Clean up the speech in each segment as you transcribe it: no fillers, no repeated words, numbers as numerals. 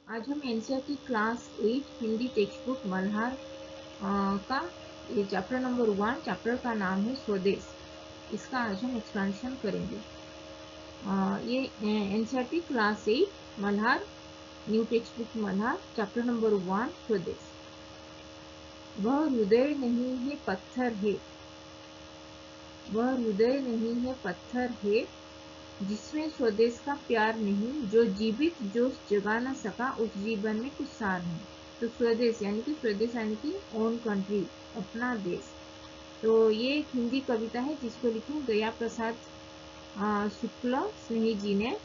आज हम NCERT class 8 Hindi text book Malhar का ये चैप्टर नंबर 1 चैप्टर का नाम है स्वदेश। इसका आज हम एक्सपेंशन करेंगे। ये NCERT class 8 Malhar new text book Malhar chapter number 1 स्वदेश। वह हृदय नहीं है पत्थर है, वह हृदय नहीं है पत्थर है, जिसमें स्वदेश का प्यार नहीं, जो जीवित जोश जगा न सका उस जीवन में कुछ सार नहीं। तो स्वदेश यानी कि ओन कंट्री, अपना देश। तो ये एक हिंदी कविता है जिसको लिखे गया प्रसाद शुक्ल स्नेही जी ने।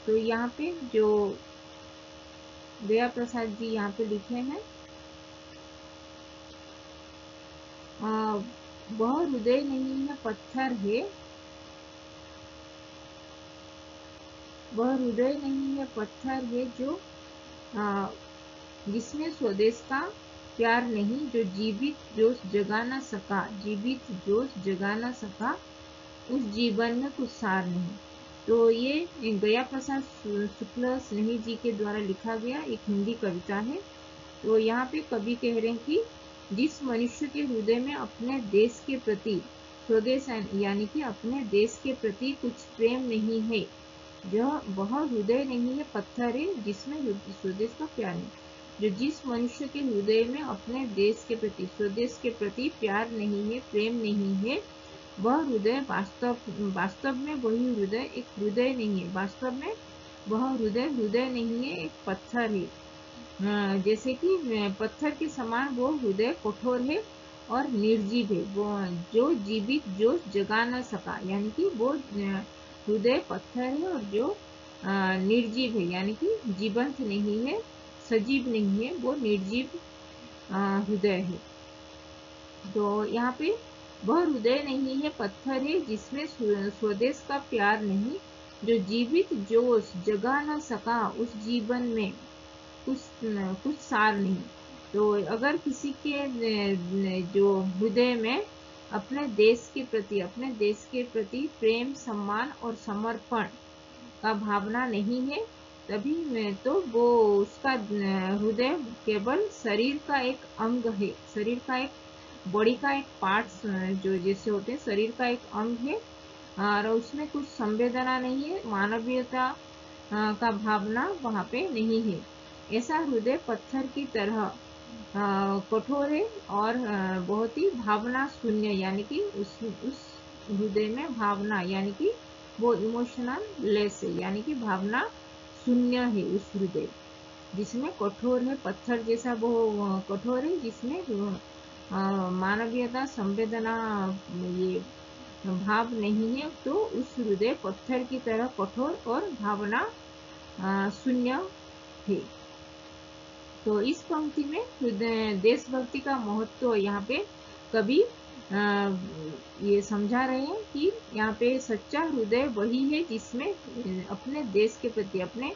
तो यहाँ पे जो गया प्रसाद जी यहाँ पे लिखे हैं, वह हृदय नहीं है पत्थर है, वह हृदय नहीं है पत्थर है, जो जिसमें स्वदेश का प्यार नहीं, जो जीवित जोश जगा न सका, जीवित जोश जगा न सका उस जीवन में कुछ सार नहीं। तो ये गया प्रसाद शुक्ल स्नेही जी के द्वारा लिखा गया एक हिंदी कविता है। तो यहाँ पे कवि कह रहे हैं कि जिस मनुष्य के हृदय में अपने देश के प्रति, स्वदेश यानी कि अपने देश के प्रति कुछ प्रेम नहीं है, जो वह हृदय नहीं है पत्थर है, जिसमें स्वदेश का प्यार नहीं। जो जिस मनुष्य के हृदय में अपने देश के प्रति, स्वदेश के प्रति प्यार नहीं है, प्रेम नहीं है, वह हृदय वास्तव में वही हृदय एक हृदय नहीं है, वास्तव में वह हृदय हृदय नहीं है, एक पत्थर है। जैसे कि पत्थर के समान वो हृदय कठोर है और निर्जीव है, वो जो जीवित जोश जगा न सका, यानी कि वो हृदय पत्थर है और जो निर्जीव है, यानी कि जीवंत नहीं है, सजीव नहीं है, वो निर्जीव हृदय है। तो यहाँ पे वह हृदय नहीं है पत्थर है, जिसमें स्वदेश का प्यार नहीं, जो जीवित जोश जगा न सका उस जीवन में कुछ सार नहीं। तो अगर किसी के जो हृदय में अपने देश के प्रति प्रेम, सम्मान और समर्पण का भावना नहीं है, तभी में तो वो उसका हृदय केवल शरीर का एक अंग है, शरीर का एक बॉडी का एक पार्ट्स जो जैसे होते हैं, शरीर का एक अंग है और उसमें कुछ संवेदना नहीं है, मानवीयता का भावना वहाँ पे नहीं है। ऐसा हृदय पत्थर की तरह कठोर है और बहुत ही भावना शून्य, यानी कि उस हृदय में भावना यानी कि वो इमोशनल लेस है, यानी कि भावना शून्य है उस हृदय, जिसमें कठोर है, पत्थर जैसा वो कठोर है, जिसमें मानवीयता, संवेदना, ये भाव नहीं है। तो उस हृदय पत्थर की तरह कठोर और भावना शून्य है। तो इस पंक्ति में देशभक्ति का महत्व यहाँ पे कवि ये समझा रहे हैं कि यहाँ पे सच्चा हृदय वही है जिसमें अपने देश के प्रति, अपने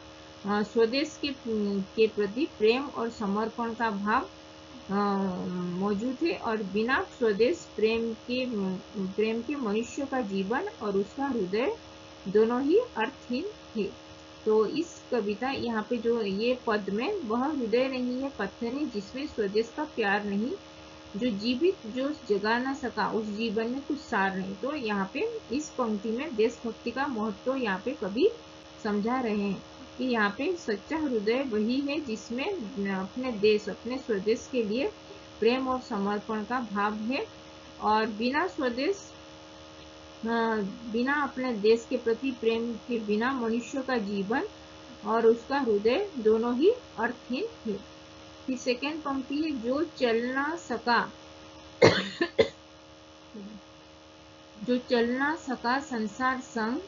स्वदेश के प्रति प्रेम और समर्पण का भाव मौजूद है, और बिना स्वदेश प्रेम के मनुष्य का जीवन और उसका हृदय दोनों ही अर्थहीन है। तो इस कविता यहाँ पे जो ये पद में, वह हृदय नहीं है पत्थर है, जिसमें स्वदेश का प्यार नहीं, जो जीवित जोश जगा न सका उस जीवन में कुछ सार नहीं। तो यहाँ पे इस पंक्ति में देशभक्ति का महत्व यहाँ पे कवि समझा रहे हैं कि यहाँ पे सच्चा हृदय वही है जिसमें अपने देश, अपने स्वदेश के लिए प्रेम और समर्पण का भाव है, और बिना अपने देश के प्रति प्रेम के बिना मनुष्य का जीवन और उसका हृदय दोनों ही अर्थहीन है। फिर सेकेंड पंक्ति है, जो चल ना सका जो चल ना सका संसार संग,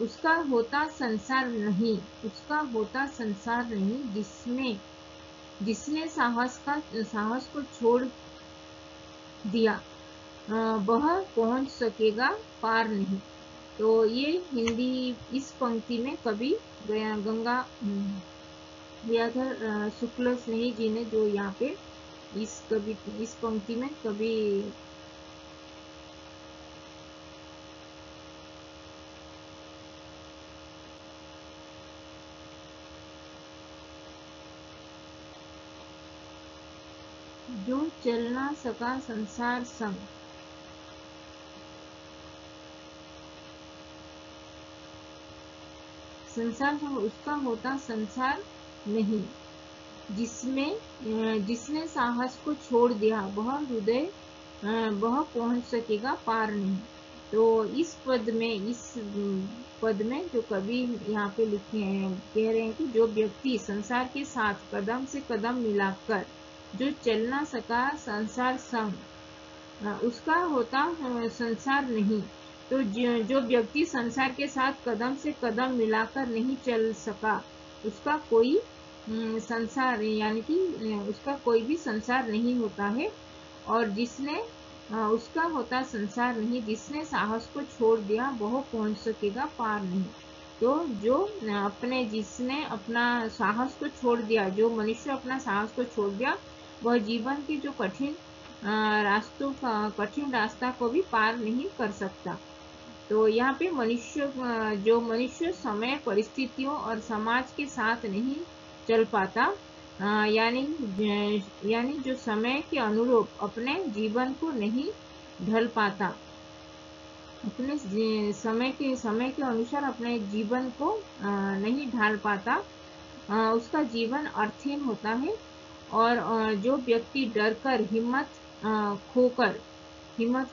उसका होता संसार नहीं, उसका होता संसार नहीं, जिसने साहस को छोड़ दिया, वह पहुंच सकेगा पार नहीं। तो ये हिंदी इस पंक्ति में कवि गंगाधर शुक्ल स्नेही जी ने जो यहाँ पे इस पंक्ति में कवि जो चल ना सका संसार संग। संसार संग उसका होता संसार नहीं, जिसने साहस को छोड़ दिया वह हृदय वह पहुंच सकेगा पार नहीं। तो इस पद में जो कवि यहाँ पे लिखे हैं, कह रहे हैं कि जो व्यक्ति संसार के साथ कदम से कदम मिलाकर जो चल ना सका संसार संग, उसका होता संसार नहीं। तो जो व्यक्ति संसार के साथ कदम से कदम मिलाकर नहीं चल सका, उसका कोई संसार यानी कि उसका कोई भी संसार नहीं होता है। और जिसने उसका होता संसार नहीं, जिसने साहस को छोड़ दिया वह पहुंच सकेगा पार नहीं। तो जिसने अपना साहस को छोड़ दिया, जो मनुष्य अपना साहस को छोड़ दिया, वह जीवन के जो कठिन कठिन रास्ता को भी पार नहीं कर सकता। तो यहाँ पे जो मनुष्य समय, परिस्थितियों और समाज के साथ नहीं चल पाता, यानी जो समय के अनुरूप अपने जीवन को नहीं ढल पाता, अपने समय के अनुसार अपने जीवन को नहीं ढाल पाता, उसका जीवन अर्थहीन होता है। और जो व्यक्ति डर कर हिम्मत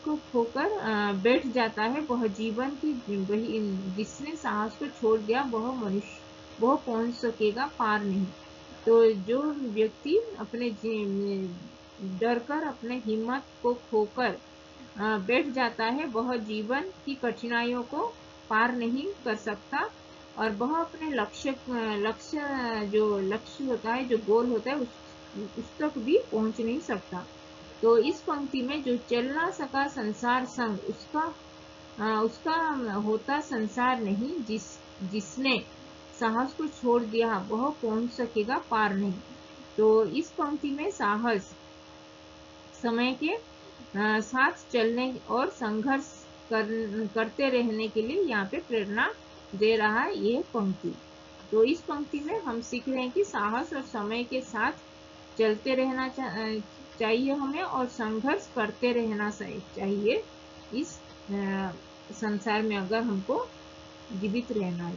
को खोकर बैठ जाता है, वह जीवन की जिसने साहस को छोड़ दिया वह पहुंच सकेगा पार नहीं। तो जो व्यक्ति अपने डर कर अपने हिम्मत को खोकर बैठ जाता है, वह जीवन की कठिनाइयों को पार नहीं कर सकता, और वह अपने लक्ष्य होता है, जो गोल होता है, उस तक भी पहुंच नहीं सकता। तो इस पंक्ति में जो चल ना सका संसार संग, उसका होता संसार नहीं, जिसने साहस को छोड़ दिया वह पहुंच सकेगा पार नहीं। तो इस पंक्ति में साहस, समय के साथ चलने और संघर्ष करते रहने के लिए यहाँ पे प्रेरणा दे रहा है ये पंक्ति। तो इस पंक्ति में हम सीख रहे हैं कि साहस और समय के साथ चलते रहना चाहिए हमें, और संघर्ष करते रहना चाहिए इस संसार में, अगर हमको जीवित रहना है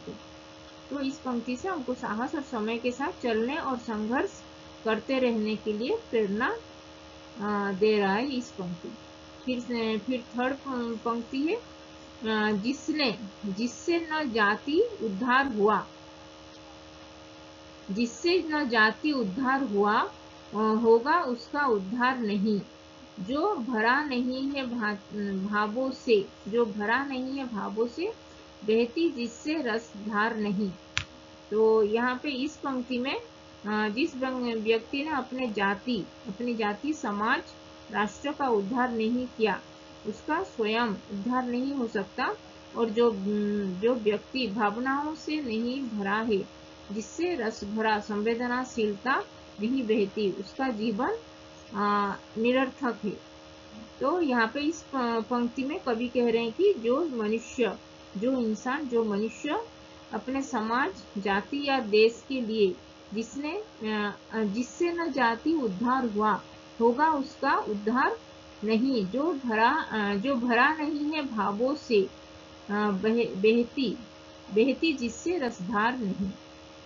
तो इस पंक्ति से हमको साहस और समय के साथ चलने और संघर्ष करते रहने के लिए प्रेरणा दे रहा है इस पंक्ति। फिर थर्ड पंक्ति है, जिससे न जाति उद्धार हुआ होगा उसका उद्धार नहीं। जो भरा नहीं है भावों से बहती जिससे रस धार नहीं। तो यहाँ पे इस पंक्ति में जिस व्यक्ति ने अपनी जाति, समाज, राष्ट्र का उद्धार नहीं किया, उसका स्वयं उद्धार नहीं हो सकता। और जो व्यक्ति भावनाओं से नहीं भरा है, जिससे रस भरा संवेदनाशीलता नहीं बहती, उसका जीवन निरर्थक है। तो यहाँ पे इस पंक्ति में कवि कह रहे हैं कि जो मनुष्य अपने समाज, जाति या देश के लिए जिससे न जाति उद्धार हुआ होगा उसका उद्धार नहीं। जो भरा नहीं है भावों से बहती जिससे रसधार नहीं।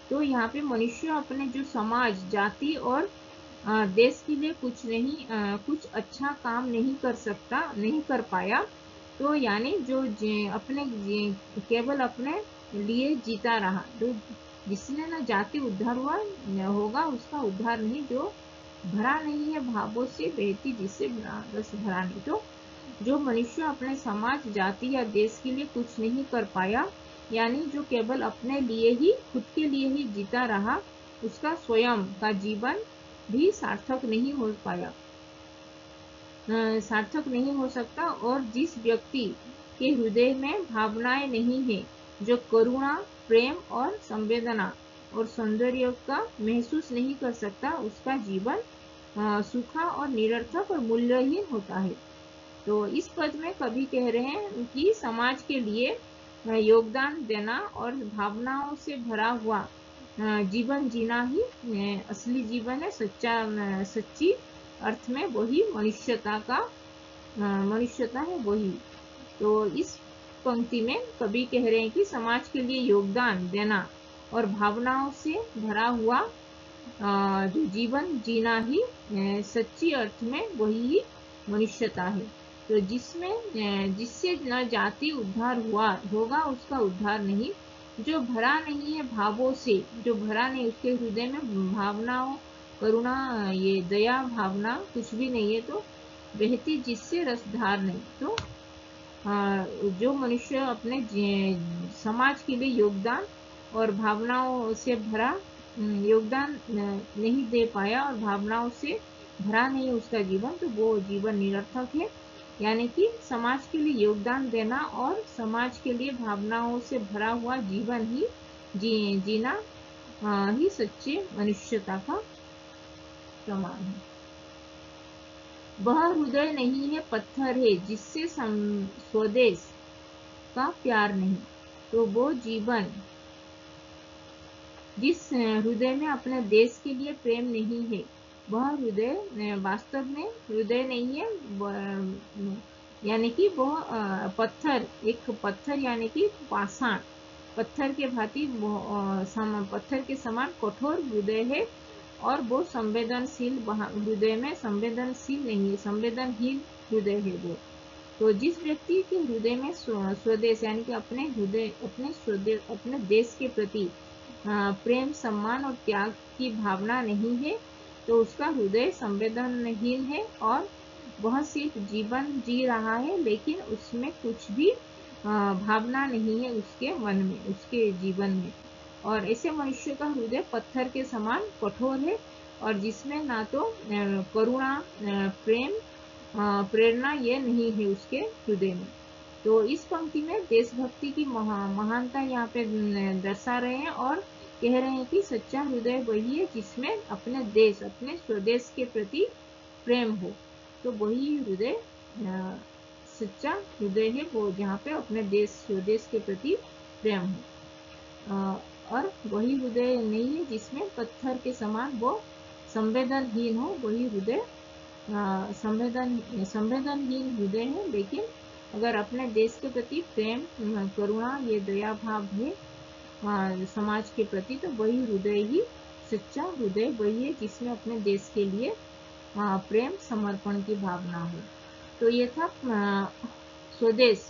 तो यहाँ पे मनुष्य अपने जो समाज, जाति और देश के लिए कुछ अच्छा काम नहीं कर पाया। तो यानी केवल अपने लिए जीता रहा, जिसने न जाति उद्धार होगा उसका उद्धार नहीं। जो भरा नहीं है भावों से बहती जिससे रस भरा नहीं। तो जो मनुष्य अपने समाज, जाति या देश के लिए कुछ नहीं कर पाया, यानी जो केवल अपने लिए ही, खुद के लिए ही जीता रहा, उसका स्वयं का जीवन भी सार्थक नहीं हो सकता। और जिस व्यक्ति के हृदय में भावनाएं नहीं है, जो करुणा, प्रेम और संवेदना और सौंदर्य का महसूस नहीं कर सकता, उसका जीवन सूखा और निरर्थक और मूल्यहीन होता है। तो इस पद में कवि कह रहे हैं कि समाज के लिए योगदान देना और भावनाओं से भरा हुआ जीवन जीना ही असली जीवन है, सच्ची अर्थ में वही मनुष्यता है वही। तो इस पंक्ति में कवि कह रहे हैं कि समाज के लिए योगदान देना और भावनाओं से भरा हुआ जो जीवन जीना ही सच्ची अर्थ में वही मनुष्यता है। तो जिससे न जाति उद्धार होगा उसका उद्धार नहीं। जो भरा नहीं है भावों से, जो भरा नहीं उसके हृदय में भावनाओं, करुणा, ये दया भावना कुछ भी नहीं है, तो बहती जिससे रसधार नहीं। तो जो मनुष्य अपने समाज के लिए योगदान और भावनाओं से भरा योगदान नहीं दे पाया और भावनाओं से भरा नहीं उसका जीवन, तो वो जीवन निरर्थक है। यानी कि समाज के लिए योगदान देना और समाज के लिए भावनाओं से भरा हुआ जीवन ही जीना ही सच्चे मनुष्यता का प्रमाण है। वह हृदय नहीं है पत्थर है जिससे स्वदेश का प्यार नहीं। तो वो जीवन जिस हृदय में अपने देश के लिए प्रेम नहीं है, वह हृदय वास्तव में हृदय नहीं है। यानी कि वह पत्थर, एक पत्थर यानी कि पाषाण पत्थर के भांति पत्थर के समान कठोर हृदय है और वो संवेदनशील हृदय में संवेदनशील नहीं है, संवेदनहीन हृदय है वो। तो जिस व्यक्ति के हृदय में स्वदेश यानी कि अपने हृदय अपने देश के प्रति प्रेम, सम्मान और त्याग की भावना नहीं है, तो उसका हृदय संवेदनहीन है और वह सिर्फ जीवन जी रहा है, लेकिन उसमें कुछ भी भावना नहीं है उसके मन में, उसके जीवन में। और ऐसे मनुष्य का हृदय पत्थर के समान कठोर है और जिसमें ना तो करुणा, प्रेम, प्रेरणा ये नहीं है उसके हृदय में। तो इस पंक्ति में देशभक्ति की महानता यहाँ पे दर्शा रहे हैं और कह रहे हैं कि सच्चा हृदय वही है जिसमें अपने देश, अपने स्वदेश के प्रति प्रेम हो। तो वही हृदय सच्चा हृदय है वो, जहाँ पे अपने देश, स्वदेश के प्रति प्रेम हो। और वही हृदय नहीं है जिसमें पत्थर के समान वो संवेदनहीन हो। वही हृदय संवेदनहीन हृदय है, लेकिन अगर अपने देश के प्रति प्रेम, करुणा, ये दया भाव है समाज के प्रति, तो वही हृदय ही सच्चा हृदय वही है जिसमें अपने देश के लिए प्रेम, समर्पण की भावना हो। तो ये था स्वदेश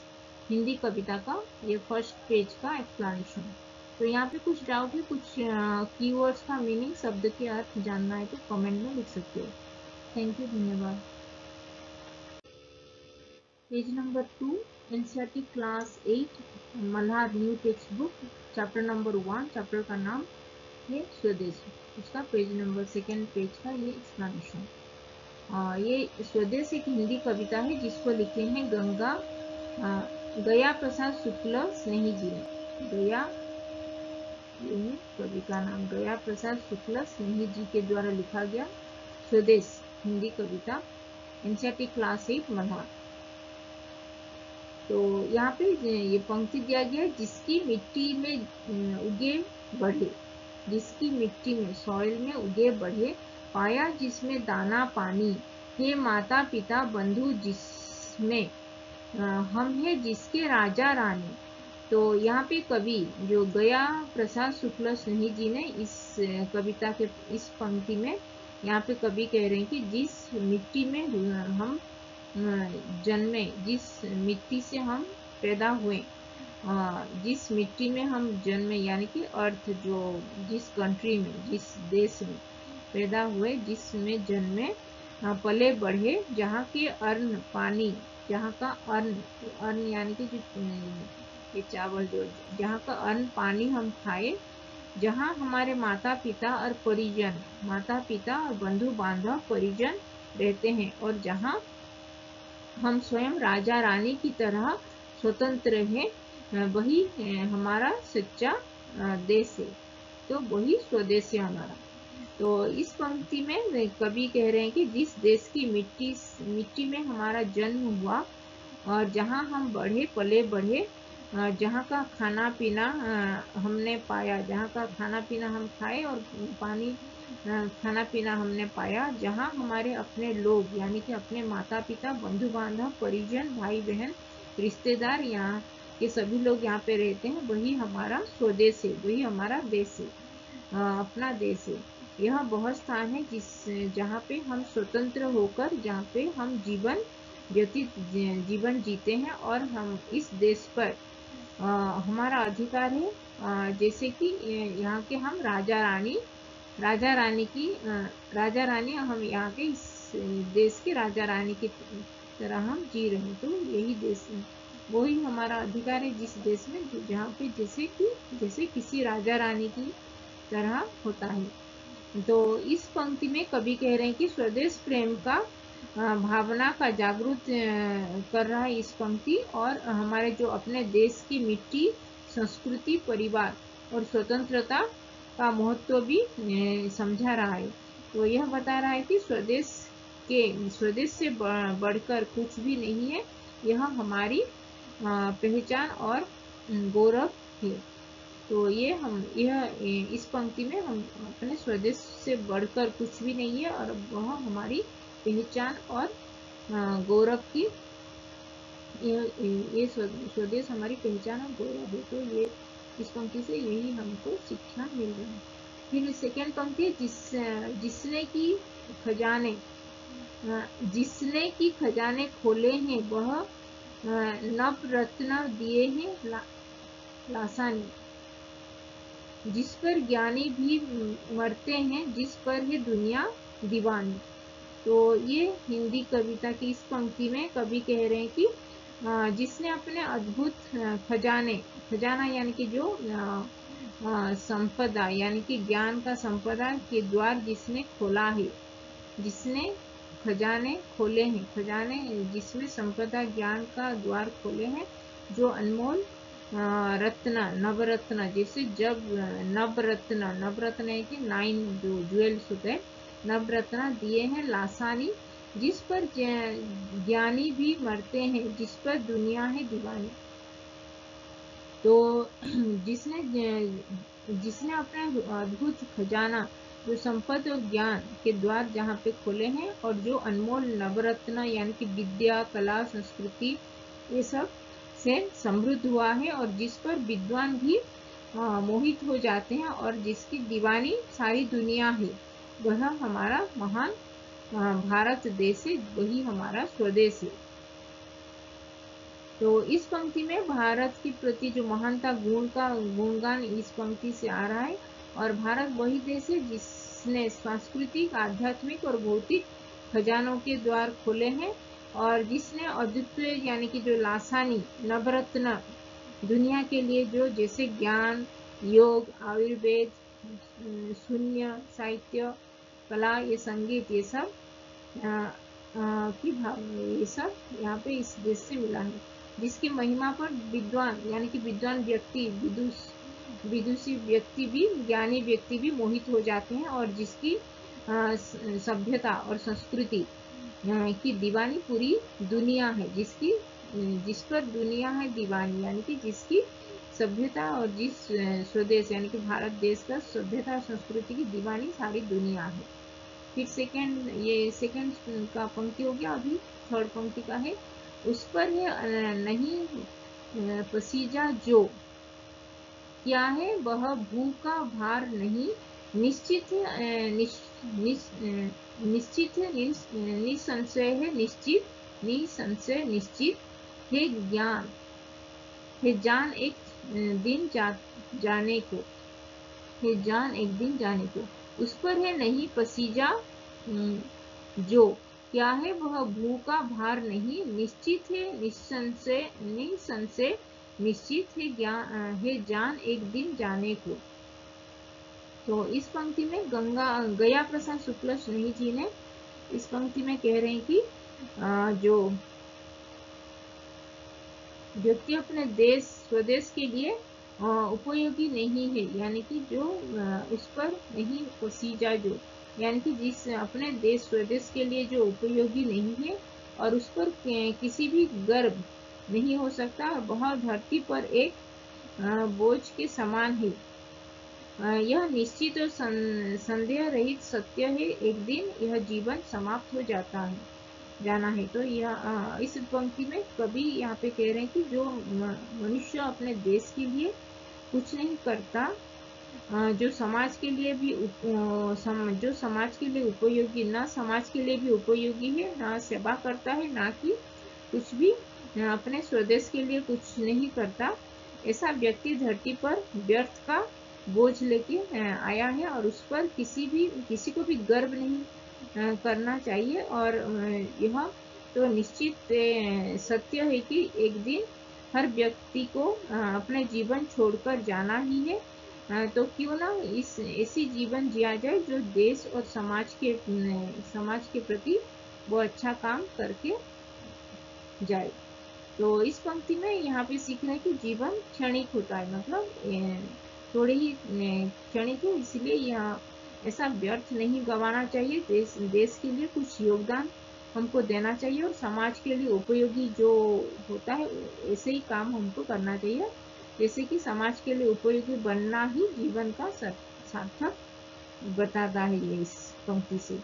हिंदी कविता का ये फर्स्ट पेज का एक्सप्लेनेशन। तो यहाँ पे कुछ डाउट है, कुछ कीवर्ड्स का मीनिंग, शब्द के अर्थ जानना है तो कमेंट में लिख सकते हो। थैंक यू, धन्यवाद। Page number 2, NCERT class 8 Malhar new text book, chapter number 1, chapter का नाम है स्वदेश, उसका पेज नंबर 2 पेज का ये एक्सप्लेनेशन। ये स्वदेश एक हिंदी कविता है जिसको लिखे हैं गया प्रसाद शुक्ल स्नेही जी ने। गया, ये है कवि का नाम, गया प्रसाद शुक्ल स्नेही जी के द्वारा लिखा गया स्वदेश हिंदी कविता, एनसीईआरटी क्लास 8 मल्हार। तो यहाँ पे ये पंक्ति दिया गया, जिसकी मिट्टी में उगे बढ़े, जिसकी मिट्टी में, सॉइल में उगे बढ़े, पाया जिसमें दाना पानी, हे माता पिता बंधु जिसमें हम है जिसके राजा रानी। तो यहाँ पे कवि जो गया प्रसाद शुक्ल स्नेही जी ने इस कविता के इस पंक्ति में यहाँ पे कवि कह रहे हैं कि जिस मिट्टी में हम जन्मे, जिस मिट्टी से हम पैदा हुए, जिस मिट्टी में हम जन्मे यानी कि अर्थ, जो जिस कंट्री में, जिस देश में पैदा हुए, जिसमें जन्मे, पले बढ़े, जहाँ के अन्न पानी, जहाँ का अन्न यानी कि जो ये चावल, जो जहाँ का अन्न पानी हम खाए, जहाँ हमारे माता पिता और परिजन, माता पिता और बंधु बांधव परिजन रहते हैं, और जहाँ हम स्वयं राजा रानी की तरह स्वतंत्र हैं, वही हमारा सच्चा देश है। तो वही स्वदेश है हमारा। तो इस पंक्ति में कवि कह रहे हैं कि जिस देश की मिट्टी में हमारा जन्म हुआ और जहाँ हम बढ़े पले बढ़े, जहाँ का खाना पीना हमने पाया, जहाँ का खाना पीना हम खाए और पानी खाना पीना हमने पाया, जहाँ हमारे अपने लोग यानी कि अपने माता पिता, बंधु बांधव, परिजन, भाई बहन, रिश्तेदार, यहाँ के सभी लोग यहाँ पे रहते हैं, वही हमारा स्वदेश है, वही हमारा देश है, अपना देश है। यह बहुत स्थान है जहाँ पे हम स्वतंत्र होकर, जहाँ पे हम जीवन जीते हैं, और हम इस देश पर हमारा अधिकार है। जैसे कि यहाँ के हम राजा रानी की राजा रानी, हम यहाँ के इस देश के राजा रानी की तरह हम जी रहे हैं। तो यही देश है, वही हमारा अधिकार है जिस देश में, जहाँ पे जैसे किसी राजा रानी की तरह होता है। तो इस पंक्ति में कवि कह रहे हैं कि स्वदेश प्रेम का भावना का जागरूक कर रहा है इस पंक्ति, और हमारे जो अपने देश की मिट्टी, संस्कृति, परिवार और स्वतंत्रता का महत्व भी समझा रहा है। तो यह बता रहा है कि स्वदेश से बढ़कर कुछ भी नहीं है, यह हमारी पहचान और गौरव है। तो यह इस पंक्ति में हम अपने स्वदेश से बढ़कर कुछ भी नहीं है, और वह हमारी पहचान और गौरव की, ये स्वदेश हमारी पहचान और गौरव है। तो ये इस पंक्ति से यही हमको शिक्षा मिल रही है। फिर सेकेंड पंक्ति, जिसने की खजाने खोले हैं, वह नव रत्न दिए हैं लासानी, जिस पर ज्ञानी भी मरते हैं, जिस पर है दुनिया दीवानी। तो ये हिंदी कविता की इस पंक्ति में कवि कह रहे हैं कि जिसने अपने अद्भुत खजाना यानी कि जो संपदा यानी कि ज्ञान का संपदा के द्वार जिसने खोला है, जिसने खजाने खोले हैं, जिसमें संपदा ज्ञान का द्वार खोले हैं, जो अनमोल नवरत्न, जैसे जब नवरत्न है कि 9 जो ज्वेल्स होते हैं, नवरत्न दिए हैं लासानी, जिस पर ज्ञानी भी मरते हैं, जिस पर दुनिया है दीवानी। तो जिसने अपना अद्भुत खजाना, जो संपत्ति और ज्ञान के द्वार जहाँ पे खोले हैं, और जो अनमोल नवरत्न यानी कि विद्या, कला, संस्कृति, ये सब से समृद्ध हुआ है, और जिस पर विद्वान भी मोहित हो जाते हैं, और जिसकी दीवानी सारी दुनिया है, वह हमारा महान भारत देश है, वही हमारा स्वदेश है। तो इस पंक्ति में भारत के प्रति जो महानता गुणगान इस पंक्ति से आ रहा है, और भारत वही देश है जिसने सांस्कृतिक, आध्यात्मिक और भौतिक खजानों के द्वार खोले हैं, और जिसने अद्वितीय यानी कि जो लासानी नवरत्न दुनिया के लिए, जो जैसे ज्ञान, योग, आयुर्वेद, शून्य, साहित्य, कला, ये संगीत, ये सब की भावना, ये सब यहाँ पे इस देश से मिला है, जिसकी महिमा पर विद्वान यानी कि विद्वान व्यक्ति, विदुषी व्यक्ति भी, ज्ञानी व्यक्ति भी मोहित हो जाते हैं, और जिसकी सभ्यता और संस्कृति की दीवानी पूरी दुनिया है, जिस पर दुनिया है दीवानी, यानी कि जिसकी सभ्यता और जिस स्वदेश यानी कि भारत देश का सभ्यता और संस्कृति की दीवानी सारी दुनिया है। फिर सेकंड का पंक्ति हो गया। अभी थर्ड पंक्ति का है, उस पर है नहीं पसीजा जो, क्या है वह भू का भार नहीं, निश्चित है निसंशय है, निसंशय निश्चित है ज्ञान, है जान एक दिन जाने को, है जान एक दिन जाने को। उस पर है नहीं पसीजा जो, क्या है वह भू का भार नहीं, निश्चित है निसंशय निश्चित है जान एक दिन जाने को। तो इस पंक्ति में गया प्रसाद शुक्ल स्नेही जी ने इस पंक्ति में कह रहे हैं कि जो व्यक्ति अपने स्वदेश के लिए उपयोगी नहीं है, यानी कि जो उस पर नहीं पसीजा जो, यानी कि जिस अपने स्वदेश के लिए जो उपयोगी नहीं है, और उस पर किसी भी गर्व नहीं हो सकता, और वह धरती पर एक बोझ के समान है। यह निश्चित और संदेह रहित सत्य है, एक दिन यह जीवन समाप्त हो जाना है। तो यह इस पंक्ति में कवि यहाँ पे कह रहे हैं कि जो मनुष्य अपने देश के लिए कुछ नहीं करता, जो समाज के लिए भी जो समाज के लिए उपयोगी, न समाज के लिए भी उपयोगी है, न सेवा करता है, ना कि कुछ भी अपने स्वदेश के लिए कुछ नहीं करता, ऐसा व्यक्ति धरती पर व्यर्थ का बोझ लेके आया है और उस पर किसी को भी गर्व नहीं करना चाहिए। और यह तो निश्चित सत्य है कि एक दिन हर व्यक्ति को अपने जीवन छोड़कर जाना ही है। तो क्यों ना इस ऐसी जीवन जिया जाए जो देश और समाज के प्रति वो अच्छा काम करके जाए। तो इस पंक्ति में यहाँ पे सीख रहे हैं कि जीवन क्षणिक होता है, मतलब थोड़े ही क्षणिक है, इसलिए यहाँ ऐसा व्यर्थ नहीं गंवाना चाहिए। देश के लिए कुछ योगदान हमको देना चाहिए और समाज के लिए उपयोगी जो होता है ऐसे ही काम हमको करना चाहिए। जैसे कि समाज के लिए उपयोगी बनना ही जीवन का सार्थक बताता है ये इस पंक्ति से।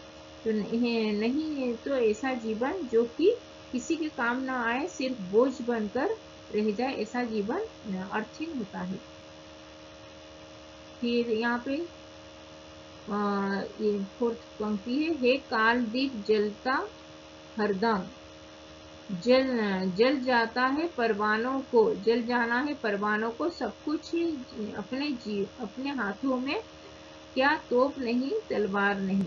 तो नहीं तो ऐसा जीवन जो कि किसी के काम ना आए, सिर्फ बोझ बनकर रह जाए, ऐसा जीवन अर्थहीन होता है। फिर यहाँ पे ये फोर्थ पंक्ति है, हे काल दीप जलता हरदम, जल जाता है परवानों को, जल जाना है परवानों को, सब कुछ ही अपने हाथों में, क्या तोप नहीं तलवार नहीं।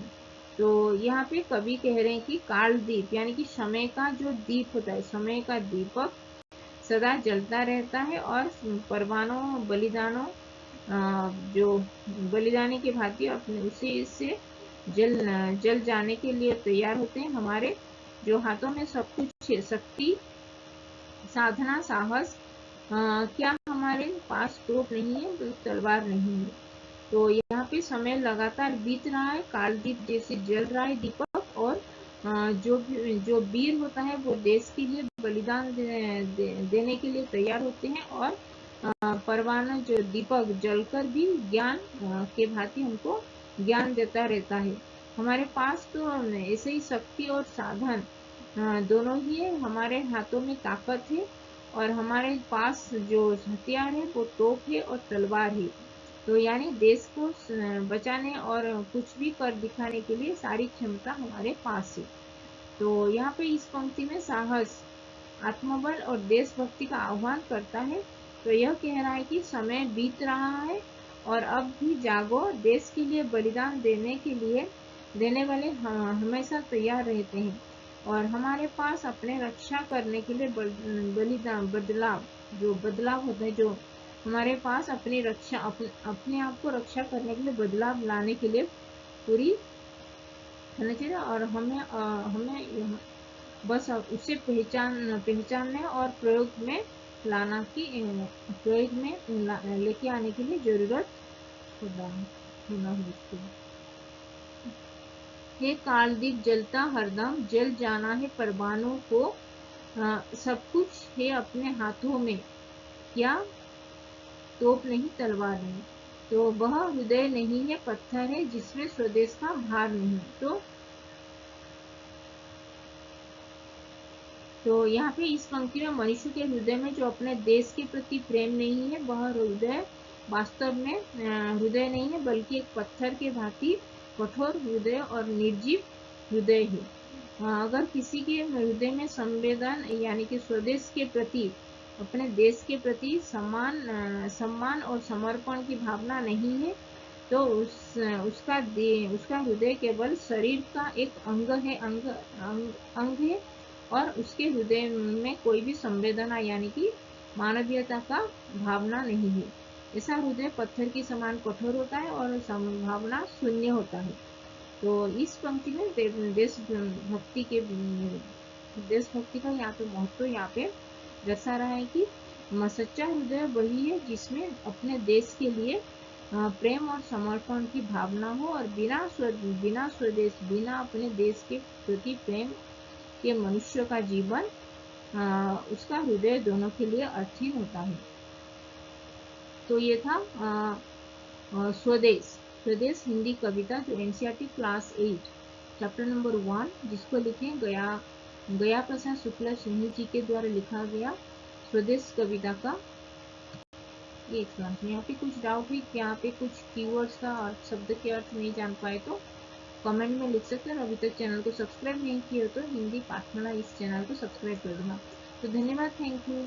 तो यहाँ पे कवि कह रहे हैं कि काल दीप यानी कि समय का जो दीप होता है, समय का दीपक सदा जलता रहता है और परवानों बलिदानों जो बलिदानी की भांति अपने उसी से जल जाने के लिए तैयार होते हैं। हमारे जो हाथों में सब कुछ है, शक्ति, साधना, साहस, क्या हमारे पास तोप नहीं है, तो तलवार नहीं है। तो यहाँ पे समय लगातार बीत रहा है, कालदीप जैसे जल रहा है दीपक, और जो वीर होता है वो देश के लिए बलिदान देने के लिए तैयार होते हैं, और परवाना जो दीपक जलकर भी ज्ञान के भांति हमको ज्ञान देता रहता है। हमारे पास तो ऐसे ही शक्ति और साधन दोनों ही है, हमारे हाथों में ताकत है, और हमारे पास जो हथियार है वो तोप है और तलवार है। तो यानी देश को बचाने और कुछ भी कर दिखाने के लिए सारी क्षमता हमारे पास है। तो यहाँ पे इस पंक्ति में साहस, आत्मबल और देशभक्ति का आह्वान करता है। तो यह कह रहा है कि समय बीत रहा है और अब भी जागो, देश के लिए बलिदान देने वाले हमेशा तैयार रहते हैं, और हमारे पास अपने रक्षा करने के लिए बदलाव होता है, जो हमारे पास अपने आप को रक्षा करने के लिए बदलाव लाने के लिए पूरी होना चाहिए, और हमें बस उसे पहचानने और प्रयोग में लेके आने के लिए जरूरत होना है उसको। हे कालदीप जलता हरदम, जल जाना है परवानों को, सब कुछ है अपने हाथों में, क्या तोप नहीं तलवार नहीं। तो वह हृदय नहीं है, पत्थर है, जिसमें स्वदेश का भार नहीं। तो यहाँ पे इस पंक्ति में मनुष्य के हृदय में जो अपने देश के प्रति प्रेम नहीं है, वह हृदय वास्तव में हृदय नहीं है, बल्कि एक पत्थर के भांति कठोर हृदय और निर्जीव हृदय है। अगर किसी के हृदय में संवेदन यानी कि स्वदेश के प्रति, अपने देश के प्रति सम्मान और समर्पण की भावना नहीं है, तो उसका हृदय केवल शरीर का एक अंग है, और उसके हृदय में कोई भी संवेदना यानी कि मानवीयता का भावना नहीं है। ऐसा हृदय पत्थर के समान कठोर होता है और संभावना शून्य होता है। तो इस पंक्ति में देशभक्ति का यहाँ पे महत्व यहाँ पे दर्शा रहा है कि सच्चा हृदय वही है जिसमें अपने देश के लिए प्रेम और समर्पण की भावना हो, और बिना अपने देश के प्रति प्रेम के मनुष्य का जीवन, उसका हृदय दोनों के लिए अर्थहीन होता है। तो ये था स्वदेश, स्वदेश हिंदी कविता जो एनसीईआरटी क्लास 8 चैप्टर नंबर 1 जिसको लिखे गया प्रसाद शुक्ला सिंह जी के द्वारा लिखा गया स्वदेश कविता का ये एक्सप्लेनेशन। यहाँ पे कुछ डाउट है कि यहाँ पे कुछ कीवर्ड्स का अर्थ, शब्द के अर्थ नहीं जान पाए तो कमेंट में लिख सकते हैं। अभी तक चैनल को सब्सक्राइब नहीं किया हो तो हिंदी पाठमाला इस चैनल को सब्सक्राइब कर देना। तो धन्यवाद, थैंक यू।